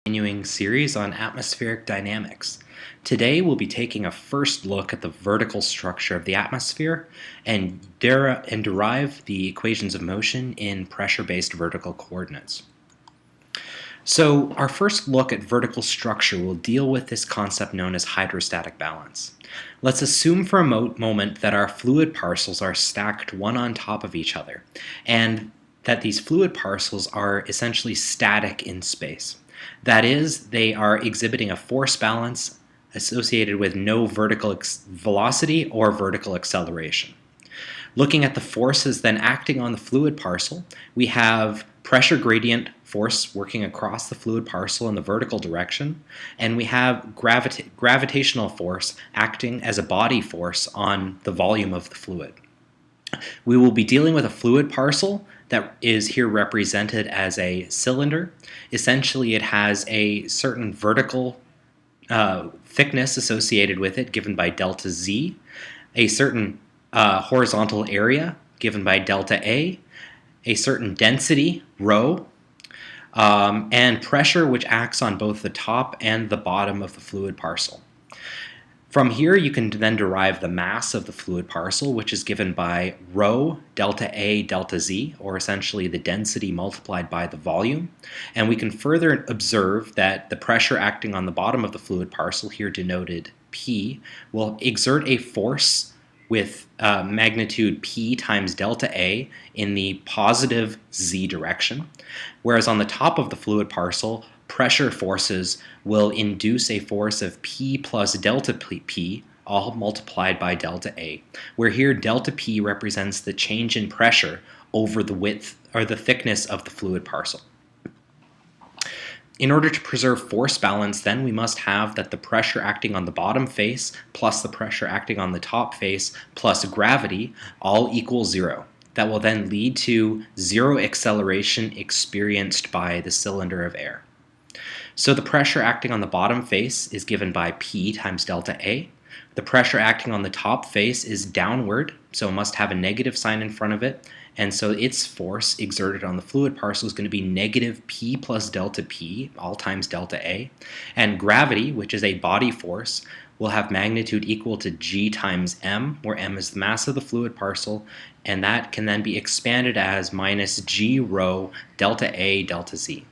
Continuing series on atmospheric dynamics. Today we'll be taking a first look at the vertical structure of the atmosphere and derive the equations of motion in pressure-based vertical coordinates. So our first look at vertical structure will deal with this concept known as hydrostatic balance. Let's assume for a moment that our fluid parcels are stacked one on top of each other, and that these fluid parcels are essentially static in space. That is, they are exhibiting a force balance associated with no vertical velocity or vertical acceleration. Looking at the forces then acting on the fluid parcel, we have pressure gradient force working across the fluid parcel in the vertical direction, and we have gravitational force acting as a body force on the volume of the fluid. We will be dealing with a fluid parcel that is here represented as a cylinder. Essentially, it has a certain vertical thickness associated with it, given by delta Z, a certain horizontal area, given by delta A certain density, rho, and pressure, which acts on both the top and the bottom of the fluid parcel. From here, you can then derive the mass of the fluid parcel, which is given by rho delta A delta Z, or essentially the density multiplied by the volume. And we can further observe that the pressure acting on the bottom of the fluid parcel, here denoted P, will exert a force with magnitude P times delta A in the positive Z direction, whereas on the top of the fluid parcel, pressure forces will induce a force of P plus delta P, all multiplied by delta A, where here delta P represents the change in pressure over the width or the thickness of the fluid parcel. In order to preserve force balance, then, we must have that the pressure acting on the bottom face plus the pressure acting on the top face plus gravity all equal zero. That will then lead to zero acceleration experienced by the cylinder of air. So the pressure acting on the bottom face is given by P times delta A. The pressure acting on the top face is downward, so it must have a negative sign in front of it, and so its force exerted on the fluid parcel is going to be negative P plus delta P, all times delta A. And gravity, which is a body force, will have magnitude equal to G times M, where M is the mass of the fluid parcel, and that can then be expanded as minus G rho delta A delta Z.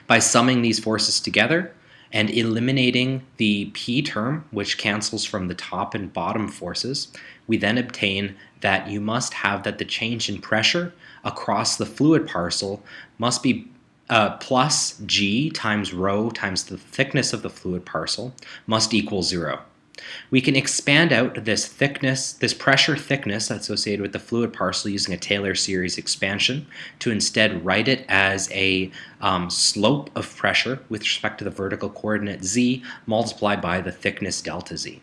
By summing these forces together and eliminating the P term, which cancels from the top and bottom forces, we then obtain that you must have that the change in pressure across the fluid parcel must be plus G times rho times the thickness of the fluid parcel must equal zero. We can expand out this pressure thickness associated with the fluid parcel using a Taylor series expansion to instead write it as a slope of pressure with respect to the vertical coordinate Z multiplied by the thickness delta Z.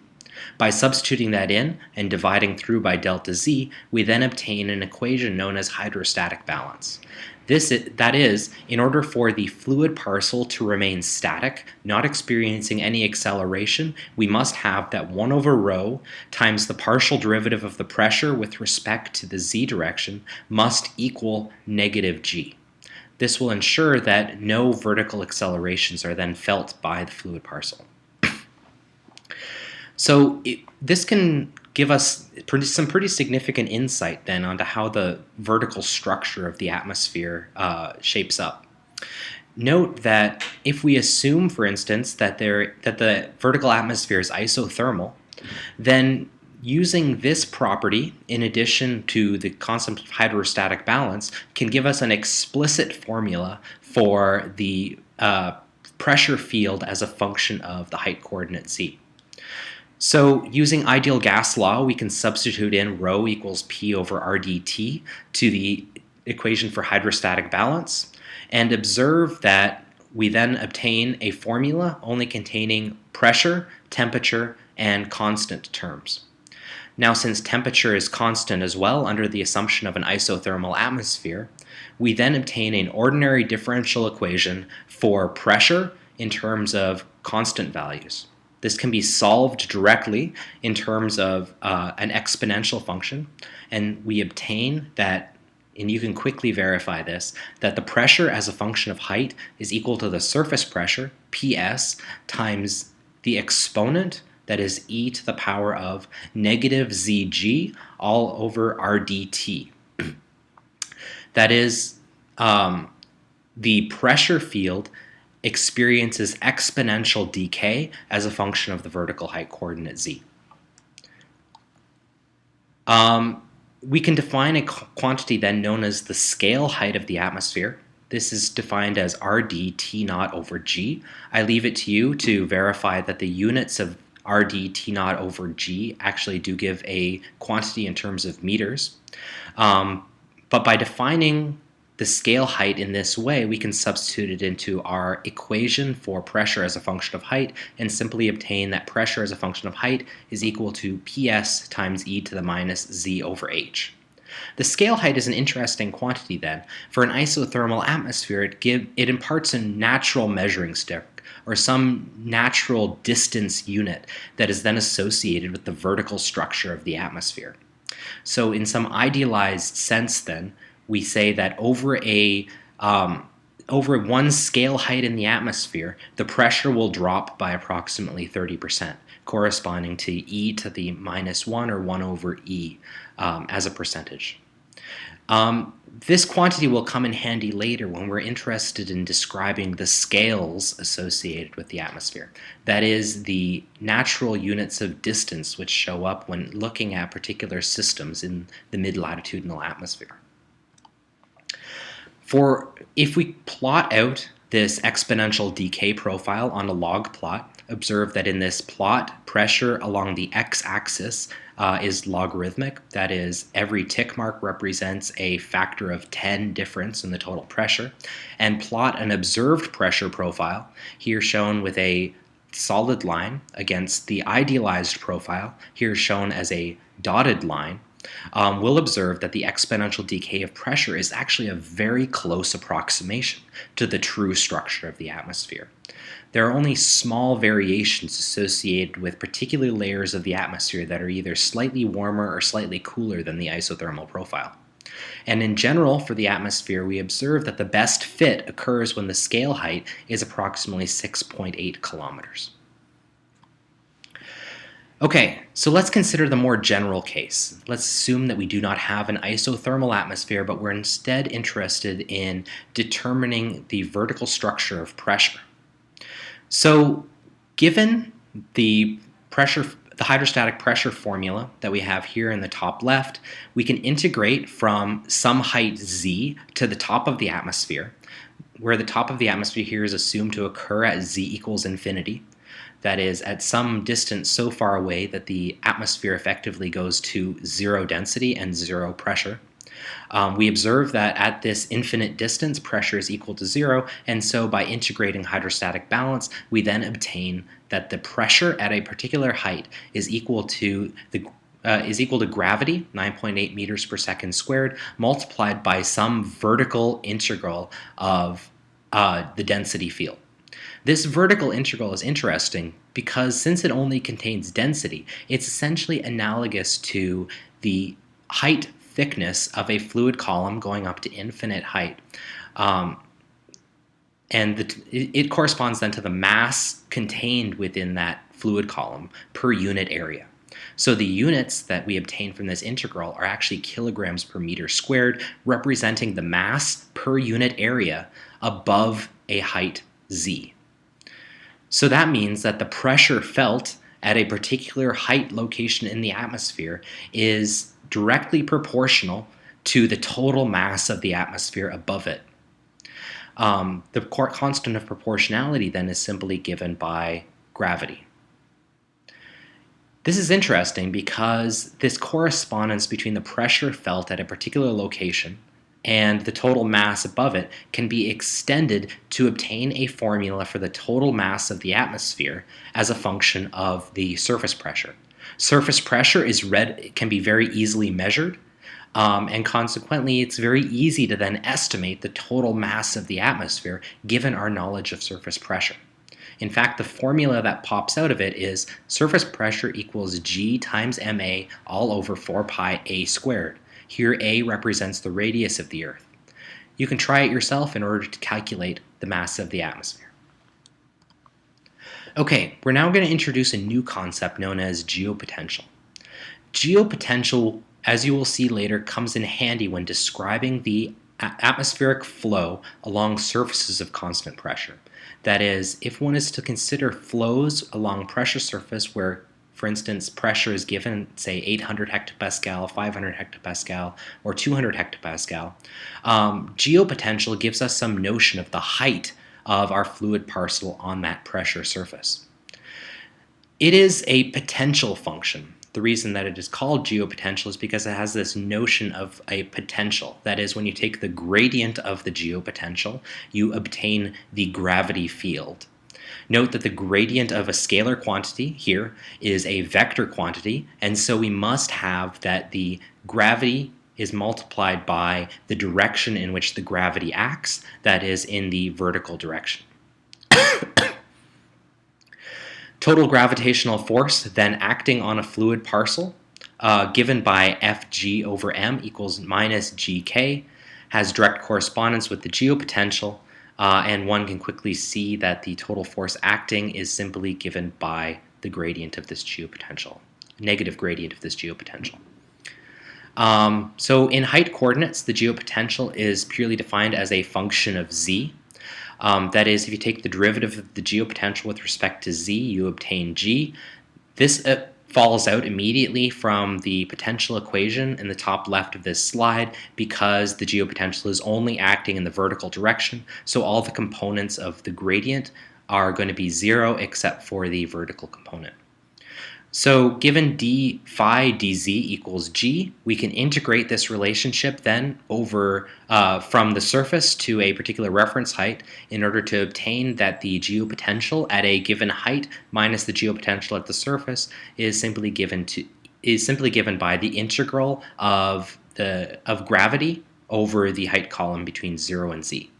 By substituting that in and dividing through by delta Z, we then obtain an equation known as hydrostatic balance. That is, in order for the fluid parcel to remain static, not experiencing any acceleration, we must have that 1 over rho times the partial derivative of the pressure with respect to the Z direction must equal negative G. This will ensure that no vertical accelerations are then felt by the fluid parcel. So this can give us some pretty significant insight then onto how the vertical structure of the atmosphere shapes up. Note that if we assume, for instance, that the vertical atmosphere is isothermal, then using this property in addition to the concept of hydrostatic balance can give us an explicit formula for the pressure field as a function of the height coordinate Z. So using ideal gas law, we can substitute in rho equals P over R dt to the equation for hydrostatic balance and observe that we then obtain a formula only containing pressure, temperature, and constant terms. Now, since temperature is constant as well under the assumption of an isothermal atmosphere, we then obtain an ordinary differential equation for pressure in terms of constant values. This can be solved directly in terms of an exponential function, and we obtain that and you can quickly verify this, that the pressure as a function of height is equal to the surface pressure, PS, times the exponent, that is e to the power of negative zg all over rdt. That is, the pressure field experiences exponential decay as a function of the vertical height coordinate z. We can define a quantity then known as the scale height of the atmosphere. This is defined as Rd T naught over G. I leave it to you to verify that the units of Rd T naught over G actually do give a quantity in terms of meters. But by defining the scale height in this way, we can substitute it into our equation for pressure as a function of height and simply obtain that pressure as a function of height is equal to PS times e to the minus z over h. The scale height is an interesting quantity then. For an isothermal atmosphere, it imparts a natural measuring stick, or some natural distance unit that is then associated with the vertical structure of the atmosphere. So in some idealized sense then, we say that over one scale height in the atmosphere, the pressure will drop by approximately 30%, corresponding to e to the minus 1 or 1 over e as a percentage. This quantity will come in handy later when we're interested in describing the scales associated with the atmosphere. That is, the natural units of distance which show up when looking at particular systems in the mid-latitudinal atmosphere. If we plot out this exponential decay profile on a log plot, observe that in this plot, pressure along the x-axis is logarithmic. That is, every tick mark represents a factor of 10 difference in the total pressure. And plot an observed pressure profile, here shown with a solid line, against the idealized profile, here shown as a dotted line. We'll observe that the exponential decay of pressure is actually a very close approximation to the true structure of the atmosphere. There are only small variations associated with particular layers of the atmosphere that are either slightly warmer or slightly cooler than the isothermal profile. And in general, for the atmosphere, we observe that the best fit occurs when the scale height is approximately 6.8 kilometers. Okay, so let's consider the more general case. Let's assume that we do not have an isothermal atmosphere, but we're instead interested in determining the vertical structure of pressure. So, given the hydrostatic pressure formula that we have here in the top left, we can integrate from some height z to the top of the atmosphere, where the top of the atmosphere here is assumed to occur at z equals infinity. That is, at some distance so far away that the atmosphere effectively goes to zero density and zero pressure. We observe that at this infinite distance, pressure is equal to zero, and so by integrating hydrostatic balance, we then obtain that the pressure at a particular height is equal to gravity, 9.8 meters per second squared, multiplied by some vertical integral of the density field. This vertical integral is interesting because since it only contains density, it's essentially analogous to the height thickness of a fluid column going up to infinite height. It corresponds then to the mass contained within that fluid column per unit area. So the units that we obtain from this integral are actually kilograms per meter squared, representing the mass per unit area above a height z. So that means that the pressure felt at a particular height location in the atmosphere is directly proportional to the total mass of the atmosphere above it. The constant of proportionality then is simply given by gravity. This is interesting because this correspondence between the pressure felt at a particular location and the total mass above it can be extended to obtain a formula for the total mass of the atmosphere as a function of the surface pressure. Surface pressure can be very easily measured, and consequently it's very easy to then estimate the total mass of the atmosphere given our knowledge of surface pressure. In fact, the formula that pops out of it is surface pressure equals G times ma all over 4 pi a squared. Here A represents the radius of the Earth. You can try it yourself in order to calculate the mass of the atmosphere. Okay, we're now going to introduce a new concept known as geopotential. Geopotential, as you will see later, comes in handy when describing the atmospheric flow along surfaces of constant pressure. That is, if one is to consider flows along pressure surface where, for instance, pressure is given, say, 800 hectopascal, 500 hectopascal, or 200 hectopascal, geopotential gives us some notion of the height of our fluid parcel on that pressure surface. It is a potential function. The reason that it is called geopotential is because it has this notion of a potential. That is, when you take the gradient of the geopotential, you obtain the gravity field. Note that the gradient of a scalar quantity here is a vector quantity, and so we must have that the gravity is multiplied by the direction in which the gravity acts, that is, in the vertical direction. Total gravitational force then acting on a fluid parcel, given by Fg over m equals minus gk, has direct correspondence with the geopotential, and one can quickly see that the total force acting is simply given by the gradient of this geopotential, negative gradient of this geopotential. So in height coordinates, the geopotential is purely defined as a function of z. That is, if you take the derivative of the geopotential with respect to z, you obtain g. This falls out immediately from the potential equation in the top left of this slide because the geopotential is only acting in the vertical direction, so all the components of the gradient are going to be 0 except for the vertical component. So given d phi dz equals g, we can integrate this relationship then over from the surface to a particular reference height in order to obtain that the geopotential at a given height minus the geopotential at the surface is simply given by the integral of gravity over the height column between 0 and z.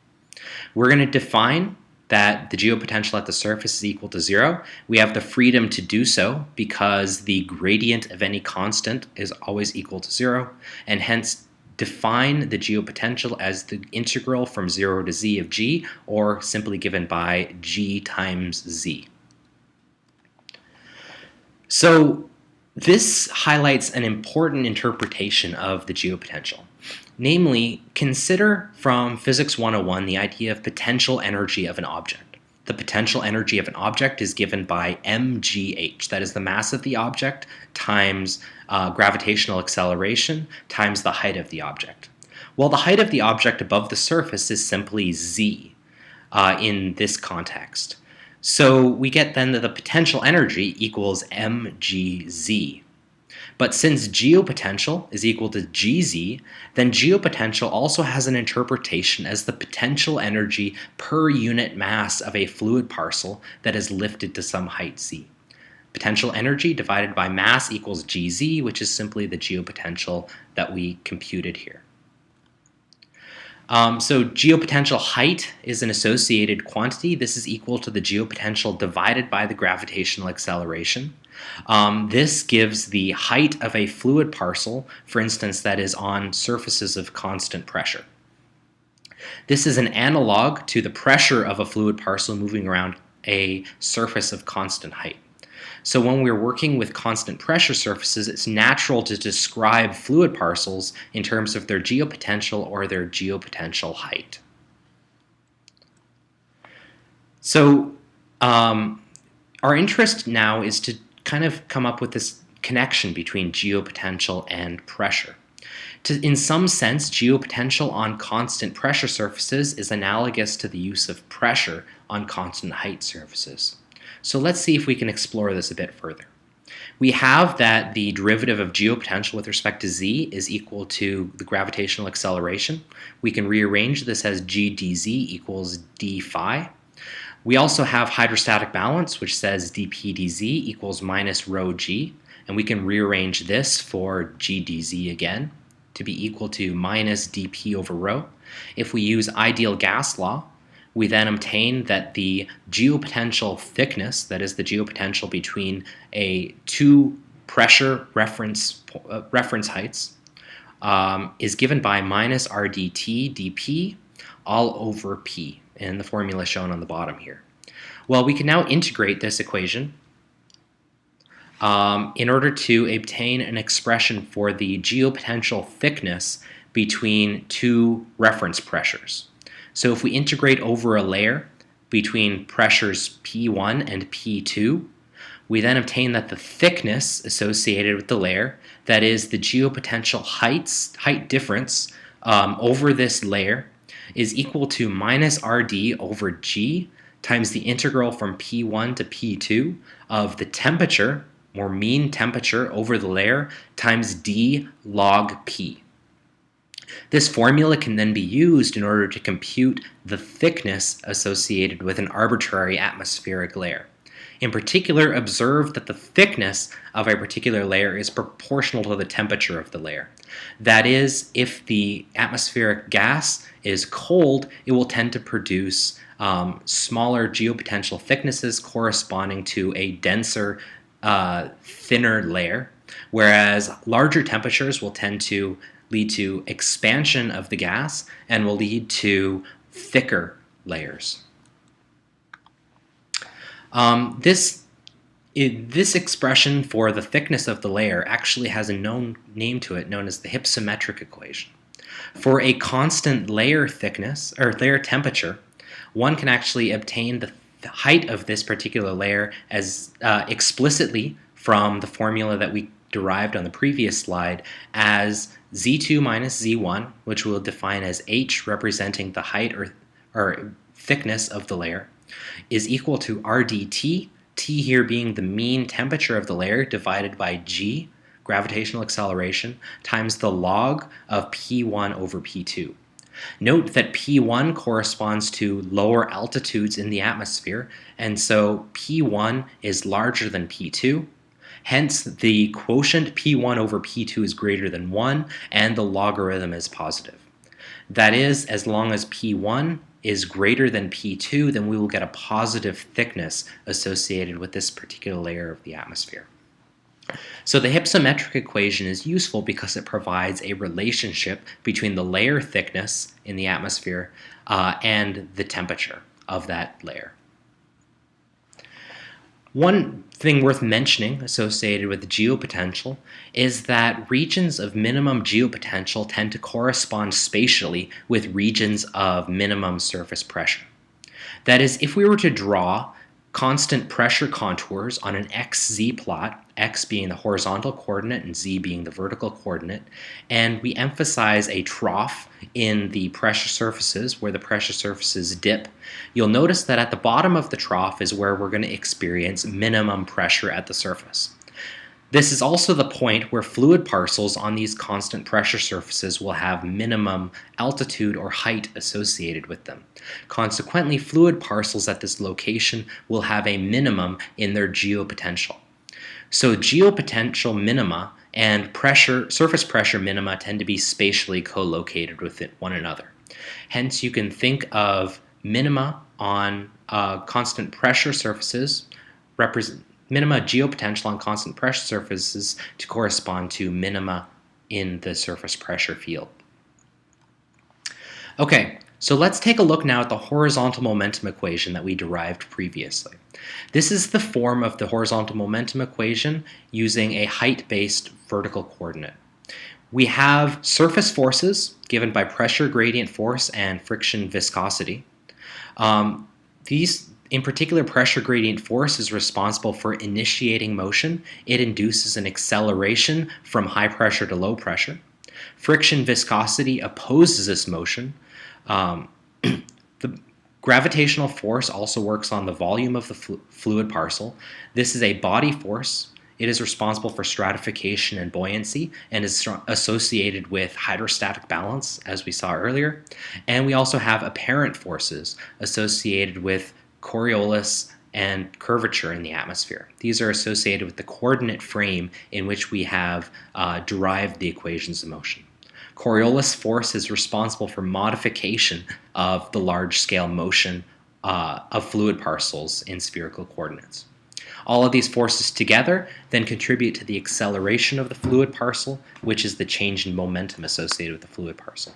We're going to define that the geopotential at the surface is equal to 0. We have the freedom to do so because the gradient of any constant is always equal to 0, and hence define the geopotential as the integral from 0 to z of g, or simply given by g times z. So this highlights an important interpretation of the geopotential. Namely, consider from Physics 101 the idea of potential energy of an object. The potential energy of an object is given by mgh, that is the mass of the object times gravitational acceleration times the height of the object. Well, the height of the object above the surface is simply z in this context. So we get then that the potential energy equals mgz. But since geopotential is equal to gz, then geopotential also has an interpretation as the potential energy per unit mass of a fluid parcel that is lifted to some height z. Potential energy divided by mass equals gz, which is simply the geopotential that we computed here. So geopotential height is an associated quantity. This is equal to the geopotential divided by the gravitational acceleration. This gives the height of a fluid parcel, for instance, that is on surfaces of constant pressure. This is an analog to the pressure of a fluid parcel moving around a surface of constant height. So when we're working with constant pressure surfaces, it's natural to describe fluid parcels in terms of their geopotential or their geopotential height. So our interest now is to kind of come up with this connection between geopotential and pressure. In some sense, geopotential on constant pressure surfaces is analogous to the use of pressure on constant height surfaces. So let's see if we can explore this a bit further. We have that the derivative of geopotential with respect to z is equal to the gravitational acceleration. We can rearrange this as g dz equals d phi. We also have hydrostatic balance, which says dp dz equals minus rho g, and we can rearrange this for g dz again to be equal to minus dp over rho. If we use ideal gas law, we then obtain that the geopotential thickness, that is the geopotential between two pressure reference heights, is given by minus r dt dp all over p, in the formula shown on the bottom here. Well, we can now integrate this equation in order to obtain an expression for the geopotential thickness between two reference pressures. So if we integrate over a layer between pressures P1 and P2, we then obtain that the thickness associated with the layer, that is the geopotential height difference over this layer, is equal to minus Rd over G times the integral from P1 to P2 of the temperature, or mean temperature over the layer, times d log P. This formula can then be used in order to compute the thickness associated with an arbitrary atmospheric layer. In particular, observe that the thickness of a particular layer is proportional to the temperature of the layer. That is, if the atmospheric gas is cold, it will tend to produce smaller geopotential thicknesses corresponding to a denser, thinner layer, whereas larger temperatures will tend to lead to expansion of the gas and will lead to thicker layers. This expression for the thickness of the layer actually has a known name to it, known as the Hypsometric Equation. For a constant layer thickness, or layer temperature, one can actually obtain the height of this particular layer as explicitly from the formula that we derived on the previous slide as Z2 minus Z1, which we'll define as H representing the height or thickness of the layer, is equal to RdT, T here being the mean temperature of the layer divided by G, gravitational acceleration, times the log of P1 over P2. Note that P1 corresponds to lower altitudes in the atmosphere, and so P1 is larger than P2. Hence, the quotient P1 over P2 is greater than 1, and the logarithm is positive. That is, as long as P1 is greater than P2, then we will get a positive thickness associated with this particular layer of the atmosphere. So the hypsometric equation is useful because it provides a relationship between the layer thickness in the atmosphere and the temperature of that layer. One thing worth mentioning associated with the geopotential is that regions of minimum geopotential tend to correspond spatially with regions of minimum surface pressure. That is, if we were to draw constant pressure contours on an xz plot, x being the horizontal coordinate and z being the vertical coordinate, and we emphasize a trough in the pressure surfaces where the pressure surfaces dip, you'll notice that at the bottom of the trough is where we're going to experience minimum pressure at the surface. This is also the point where fluid parcels on these constant pressure surfaces will have minimum altitude or height associated with them. Consequently, fluid parcels at this location will have a minimum in their geopotential. So geopotential minima and surface pressure minima tend to be spatially co-located with one another. Hence, you can think of minima on constant pressure surfaces minima geopotential on constant pressure surfaces to correspond to minima in the surface pressure field. Okay, so let's take a look now at the horizontal momentum equation that we derived previously. This is the form of the horizontal momentum equation using a height-based vertical coordinate. We have surface forces given by pressure gradient force and friction viscosity. In particular, pressure gradient force is responsible for initiating motion. It induces an acceleration from high pressure to low pressure. Friction viscosity opposes this motion. The gravitational force also works on the volume of the fluid parcel. This is a body force. It is responsible for stratification and buoyancy and is associated with hydrostatic balance, as we saw earlier. And we also have apparent forces associated with Coriolis and curvature in the atmosphere. These are associated with the coordinate frame in which we have derived the equations of motion. Coriolis force is responsible for modification of the large-scale motion of fluid parcels in spherical coordinates. All of these forces together then contribute to the acceleration of the fluid parcel, which is the change in momentum associated with the fluid parcel.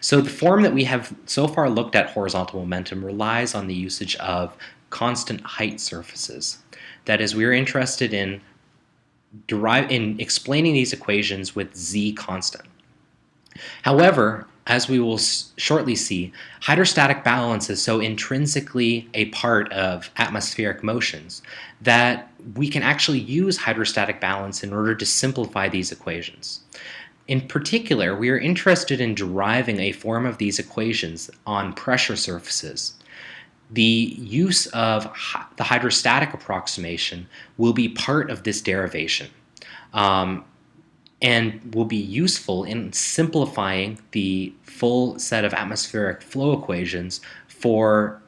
So the form that we have so far looked at horizontal momentum relies on the usage of constant height surfaces. That is, we are interested in explaining these equations with z constant. However, as we will shortly see, hydrostatic balance is so intrinsically a part of atmospheric motions that we can actually use hydrostatic balance in order to simplify these equations. In particular, we are interested in deriving a form of these equations on pressure surfaces. The use of the hydrostatic approximation will be part of this derivation and will be useful in simplifying the full set of atmospheric flow equations for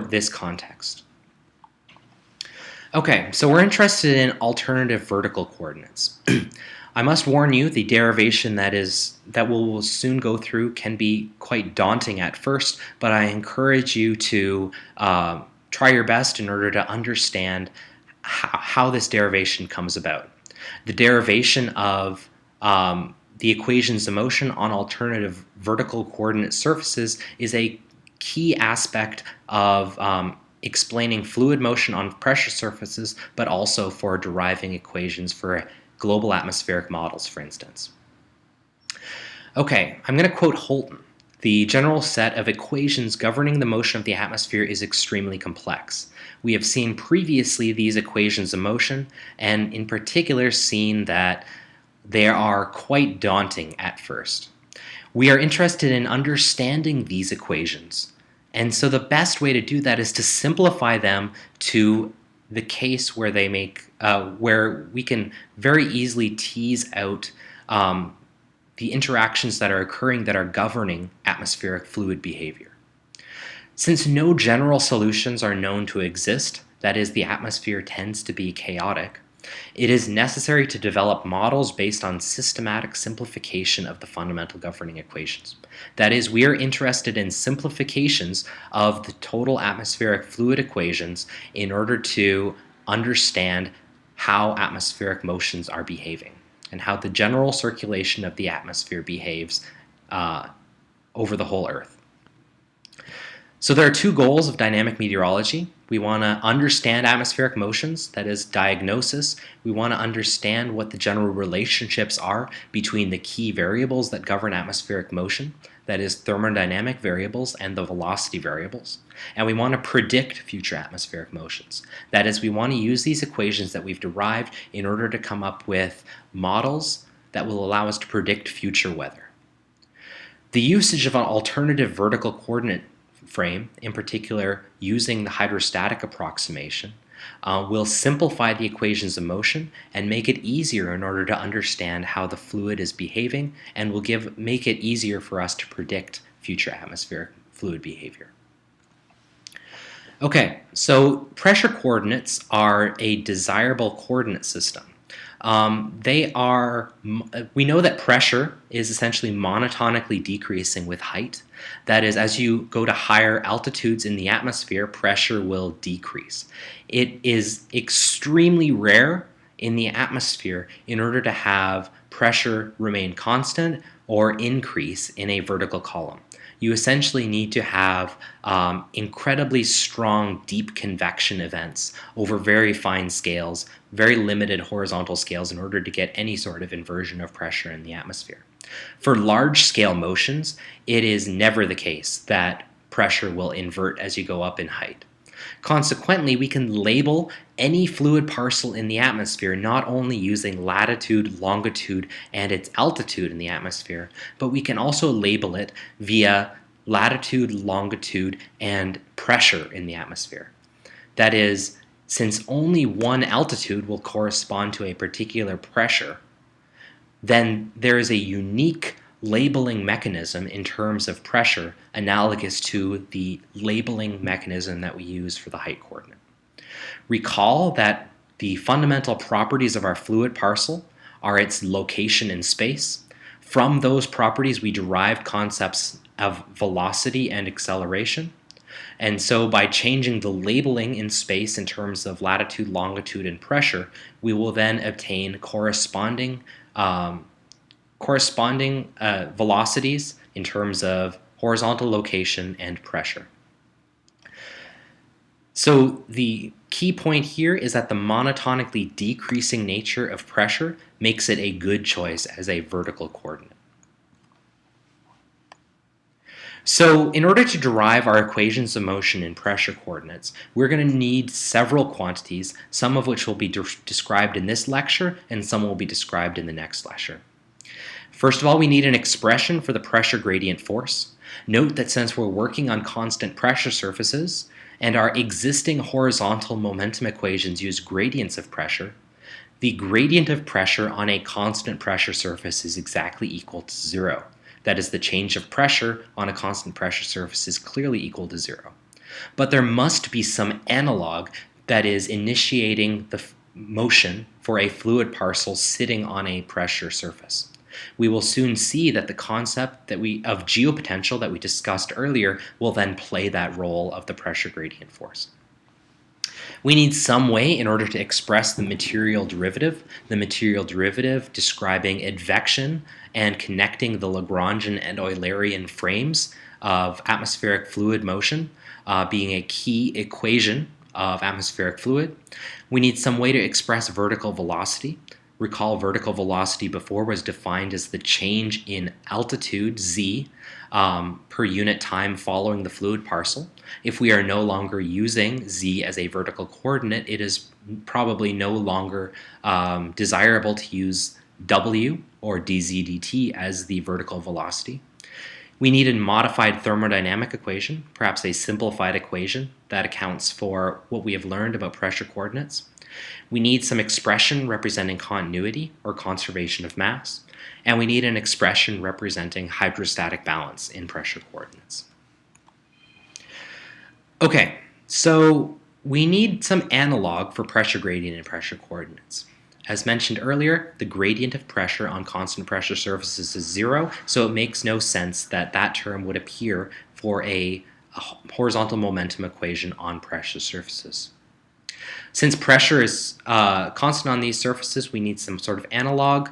this context. Okay, so we're interested in alternative vertical coordinates. I must warn you, the derivation that we'll soon go through can be quite daunting at first, but I encourage you to try your best in order to understand how this derivation comes about. The derivation of the equations of motion on alternative vertical coordinate surfaces is a key aspect of explaining fluid motion on pressure surfaces, but also for deriving equations for global atmospheric models, for instance. Okay, I'm going to quote Holton. The general set of equations governing the motion of the atmosphere is extremely complex. We have seen previously these equations of motion, and in particular seen that they are quite daunting at first. We are interested in understanding these equations, and so the best way to do that is to simplify them to the case where they where we can very easily tease out the interactions that are occurring that are governing atmospheric fluid behavior. Since no general solutions are known to exist, that is, the atmosphere tends to be chaotic, it is necessary to develop models based on systematic simplification of the fundamental governing equations. That is, we are interested in simplifications of the total atmospheric fluid equations in order to understand how atmospheric motions are behaving and how the general circulation of the atmosphere behaves over the whole Earth. So there are two goals of dynamic meteorology. We want to understand atmospheric motions, that is diagnosis. We want to understand what the general relationships are between the key variables that govern atmospheric motion, that is thermodynamic variables and the velocity variables. And we want to predict future atmospheric motions. That is, we want to use these equations that we've derived in order to come up with models that will allow us to predict future weather. The usage of an alternative vertical coordinate frame, in particular using the hydrostatic approximation, will simplify the equations of motion and make it easier in order to understand how the fluid is behaving, and will make it easier for us to predict future atmospheric fluid behavior. Okay, so pressure coordinates are a desirable coordinate system. We know that pressure is essentially monotonically decreasing with height. That is, as you go to higher altitudes in the atmosphere, pressure will decrease. It is extremely rare in the atmosphere in order to have pressure remain constant or increase in a vertical column. You essentially need to have incredibly strong deep convection events over very fine scales, very limited horizontal scales in order to get any sort of inversion of pressure in the atmosphere. For large-scale motions, it is never the case that pressure will invert as you go up in height. Consequently, we can label any fluid parcel in the atmosphere not only using latitude, longitude, and its altitude in the atmosphere, but we can also label it via latitude, longitude, and pressure in the atmosphere. That is, since only one altitude will correspond to a particular pressure, then there is a unique labeling mechanism in terms of pressure analogous to the labeling mechanism that we use for the height coordinate. Recall that the fundamental properties of our fluid parcel are its location in space. From those properties we derive concepts of velocity and acceleration. And so by changing the labeling in space in terms of latitude, longitude, and pressure, we will then obtain corresponding velocities in terms of horizontal location and pressure. So the key point here is that the monotonically decreasing nature of pressure makes it a good choice as a vertical coordinate. So in order to derive our equations of motion in pressure coordinates, we're going to need several quantities, some of which will be described in this lecture and some will be described in the next lecture. First of all, we need an expression for the pressure gradient force. Note that since we're working on constant pressure surfaces and our existing horizontal momentum equations use gradients of pressure, the gradient of pressure on a constant pressure surface is exactly equal to 0. That is, the change of pressure on a constant pressure surface is clearly equal to 0. But there must be some analog that is initiating the motion for a fluid parcel sitting on a pressure surface. We will soon see that the concept of geopotential that we discussed earlier will then play that role of the pressure gradient force. We need some way in order to express the material derivative describing advection and connecting the Lagrangian and Eulerian frames of atmospheric fluid motion, being a key equation of atmospheric fluid. We need some way to express vertical velocity. Recall, vertical velocity before was defined as the change in altitude, z, per unit time following the fluid parcel. If we are no longer using z as a vertical coordinate, it is probably no longer desirable to use w or dz dt as the vertical velocity. We need a modified thermodynamic equation, perhaps a simplified equation that accounts for what we have learned about pressure coordinates. We need some expression representing continuity or conservation of mass, and we need an expression representing hydrostatic balance in pressure coordinates. Okay, so we need some analog for pressure gradient in pressure coordinates. As mentioned earlier, the gradient of pressure on constant pressure surfaces is 0, so it makes no sense that that term would appear for a horizontal momentum equation on pressure surfaces. Since pressure is constant on these surfaces, we need some sort of analog.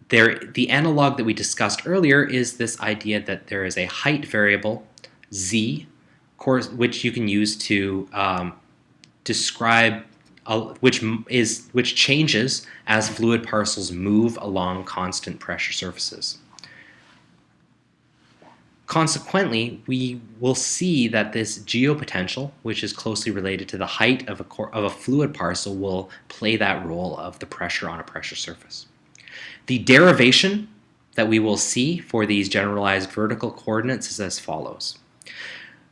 The analog that we discussed earlier is this idea that there is a height variable, z, which you can use to describe, which changes as fluid parcels move along constant pressure surfaces. Consequently, we will see that this geopotential, which is closely related to the height of a fluid parcel, will play that role of the pressure on a pressure surface. The derivation that we will see for these generalized vertical coordinates is as follows.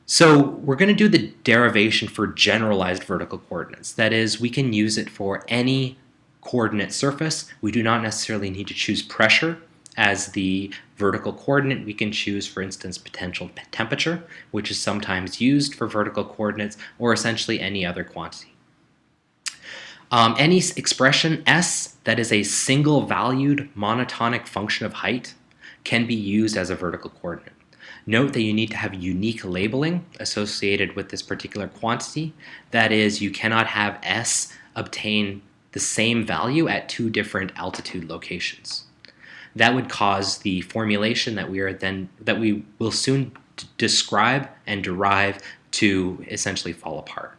So we're going to do the derivation for generalized vertical coordinates. That is, we can use it for any coordinate surface. We do not necessarily need to choose pressure as the vertical coordinate. We can choose, for instance, potential temperature, which is sometimes used for vertical coordinates, or essentially any other quantity. Any expression S that is a single-valued monotonic function of height can be used as a vertical coordinate. Note that you need to have unique labeling associated with this particular quantity. That is, you cannot have S obtain the same value at two different altitude locations. That would cause the formulation that we will soon describe and derive to essentially fall apart.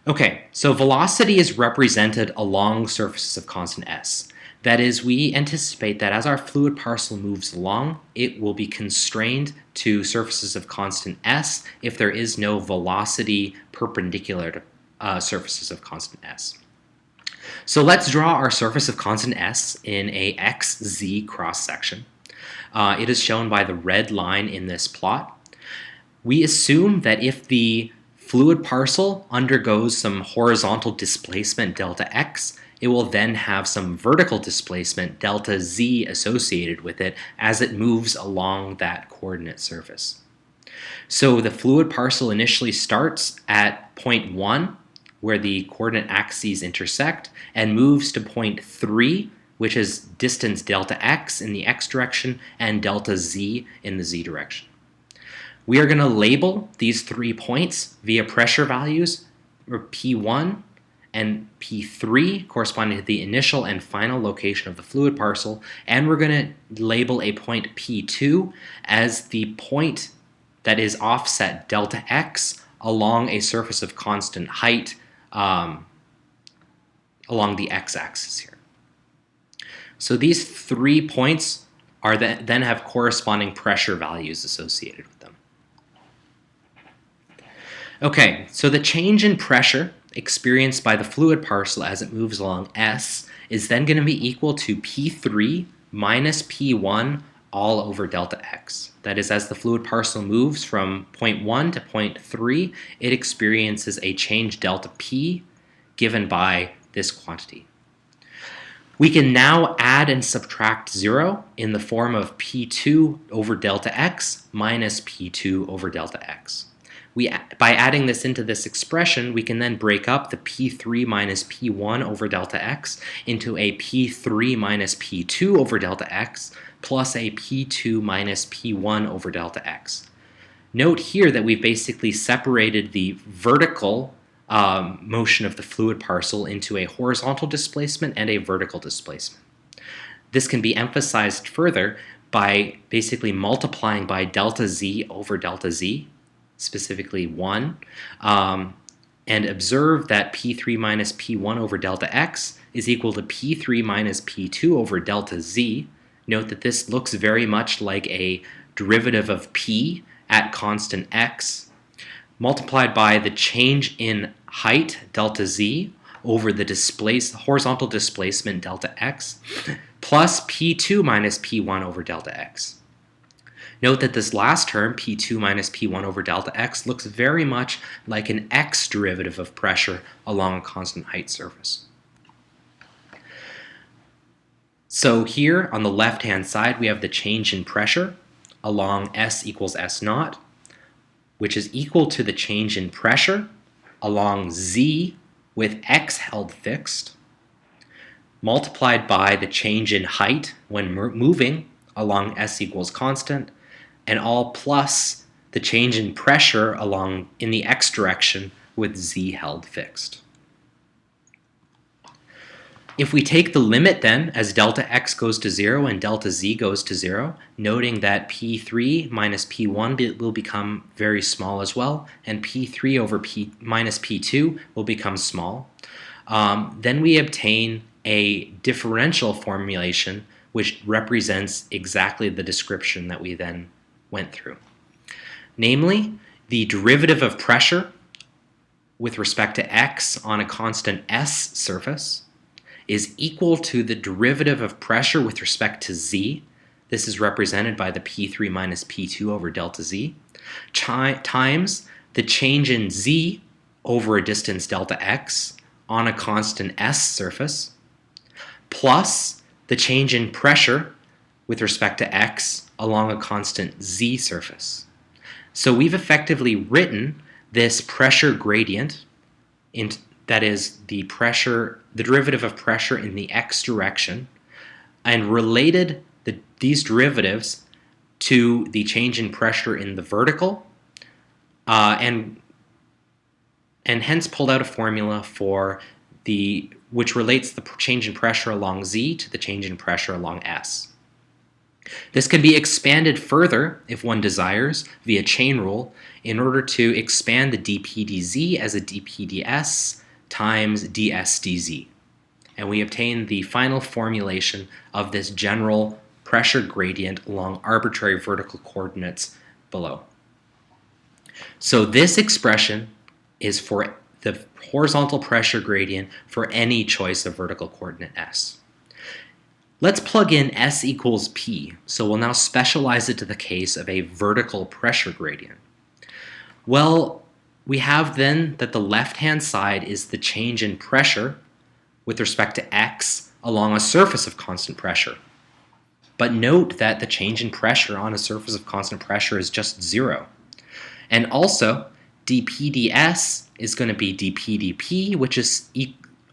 Okay, so velocity is represented along surfaces of constant S. That is, we anticipate that as our fluid parcel moves along, it will be constrained to surfaces of constant S if there is no velocity perpendicular to surfaces of constant S. So let's draw our surface of constant S in a xz cross-section. It is shown by the red line in this plot. We assume that if the fluid parcel undergoes some horizontal displacement delta x, it will then have some vertical displacement delta z associated with it as it moves along that coordinate surface. So the fluid parcel initially starts at point 1, where the coordinate axes intersect, and moves to point 3, which is distance delta x in the x direction and delta z in the z direction. We are going to label these 3 points via pressure values, or P1 and P3, corresponding to the initial and final location of the fluid parcel, and we're going to label a point P2 as the point that is offset delta x along a surface of constant height along the x-axis here. So these 3 points are then have corresponding pressure values associated with them. Okay, so the change in pressure experienced by the fluid parcel as it moves along S is then going to be equal to P3 minus P1 all over delta x. That is, as the fluid parcel moves from point 1 to point 3, it experiences a change delta P given by this quantity. We can now add and subtract 0 in the form of P2 over delta x minus P2 over delta x. By adding this into this expression, we can then break up the P3 minus P1 over delta x into a P3 minus P2 over delta x plus a P2 minus P1 over delta x. Note here that we've basically separated the vertical motion of the fluid parcel into a horizontal displacement and a vertical displacement. This can be emphasized further by basically multiplying by delta z over delta z, specifically 1, and observe that P3 minus P1 over delta x is equal to P3 minus P2 over delta z. Note that this looks very much like a derivative of P at constant x multiplied by the change in height, delta z, over the horizontal displacement, delta x, plus P2 minus P1 over delta x. Note that this last term, P2 minus P1 over delta x, looks very much like an x derivative of pressure along a constant height surface. So here on the left-hand side, we have the change in pressure along S equals S naught, which is equal to the change in pressure along Z with X held fixed, multiplied by the change in height when moving along S equals constant, and all plus the change in pressure along in the X direction with Z held fixed. If we take the limit then as delta x goes to 0 and delta z goes to 0, noting that P3 minus P1 will become very small as well, and P3 over minus P2 will become small, then we obtain a differential formulation which represents exactly the description that we then went through. Namely, the derivative of pressure with respect to x on a constant S surface is equal to the derivative of pressure with respect to z. This is represented by the P3 minus P2 over delta z, times the change in z over a distance delta x on a constant S surface, plus the change in pressure with respect to x along a constant z surface. So we've effectively written this pressure gradient, that is the derivative of pressure in the x direction, and related these derivatives to the change in pressure in the vertical, and hence pulled out a formula for which relates the change in pressure along z to the change in pressure along S. This can be expanded further, if one desires, via chain rule in order to expand the dp dz as a dp ds times ds dz. And we obtain the final formulation of this general pressure gradient along arbitrary vertical coordinates below. So this expression is for the horizontal pressure gradient for any choice of vertical coordinate S. Let's plug in S equals P, so we'll now specialize it to the case of a vertical pressure gradient. Well, we have then that the left-hand side is the change in pressure with respect to x along a surface of constant pressure. But note that the change in pressure on a surface of constant pressure is just 0. And also, dp ds is going to be dp dp, which is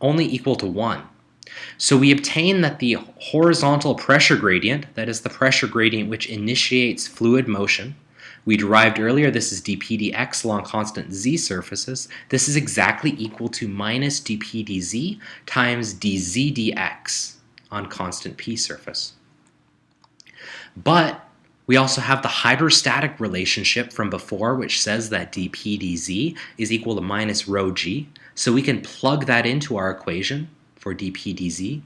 only equal to 1. So we obtain that the horizontal pressure gradient, that is the pressure gradient which initiates fluid motion, We derived earlier this is dp dx along constant z surfaces. This is exactly equal to minus dp dz times dz dx on constant p surface. But we also have the hydrostatic relationship from before, which says that dp dz is equal to minus rho g. So we can plug that into our equation for dp dz.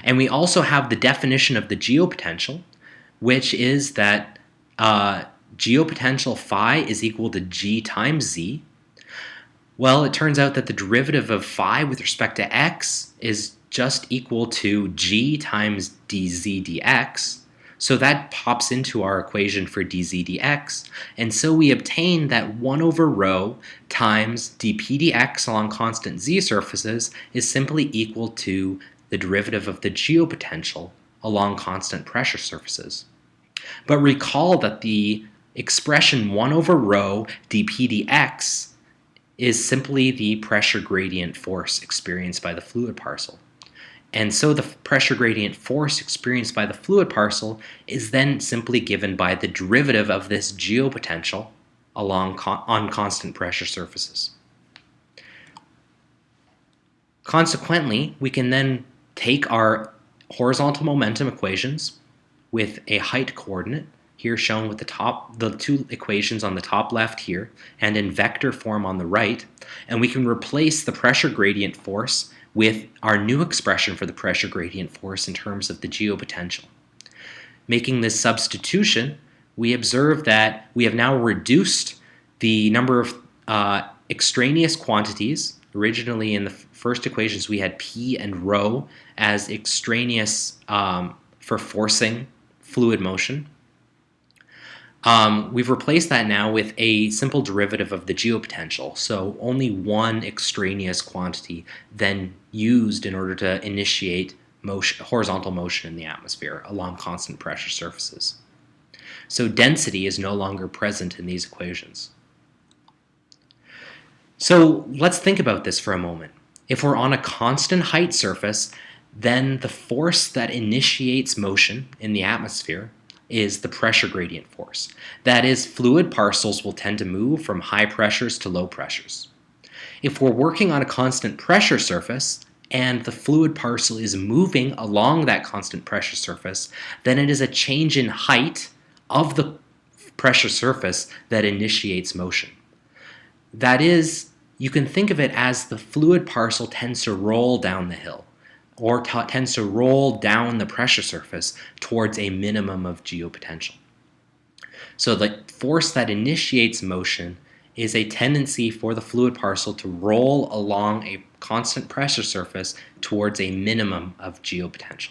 And we also have the definition of the geopotential, which is that geopotential phi is equal to g times z. Well, it turns out that the derivative of phi with respect to x is just equal to g times dz dx. So that pops into our equation for dz dx, and so we obtain that 1 over rho times dp dx along constant z surfaces is simply equal to the derivative of the geopotential along constant pressure surfaces. But recall that the expression 1 over rho dp dx is simply the pressure gradient force experienced by the fluid parcel. And so the pressure gradient force experienced by the fluid parcel is then simply given by the derivative of this geopotential on constant pressure surfaces. Consequently, we can then take our horizontal momentum equations with a height coordinate, here shown with the two equations on the top left here, and in vector form on the right, and we can replace the pressure gradient force with our new expression for the pressure gradient force in terms of the geopotential. Making this substitution, we observe that we have now reduced the number of extraneous quantities. Originally in the first equations we had P and rho as extraneous for forcing fluid motion. We've replaced that now with a simple derivative of the geopotential, so only one extraneous quantity then used in order to initiate horizontal motion in the atmosphere along constant pressure surfaces. So density is no longer present in these equations. So let's think about this for a moment. If we're on a constant height surface, then the force that initiates motion in the atmosphere is the pressure gradient force. That is, fluid parcels will tend to move from high pressures to low pressures. If we're working on a constant pressure surface and the fluid parcel is moving along that constant pressure surface, then it is a change in height of the pressure surface that initiates motion. That is, you can think of it as the fluid parcel tends to roll down the hill, or tends to roll down the pressure surface towards a minimum of geopotential. So the force that initiates motion is a tendency for the fluid parcel to roll along a constant pressure surface towards a minimum of geopotential.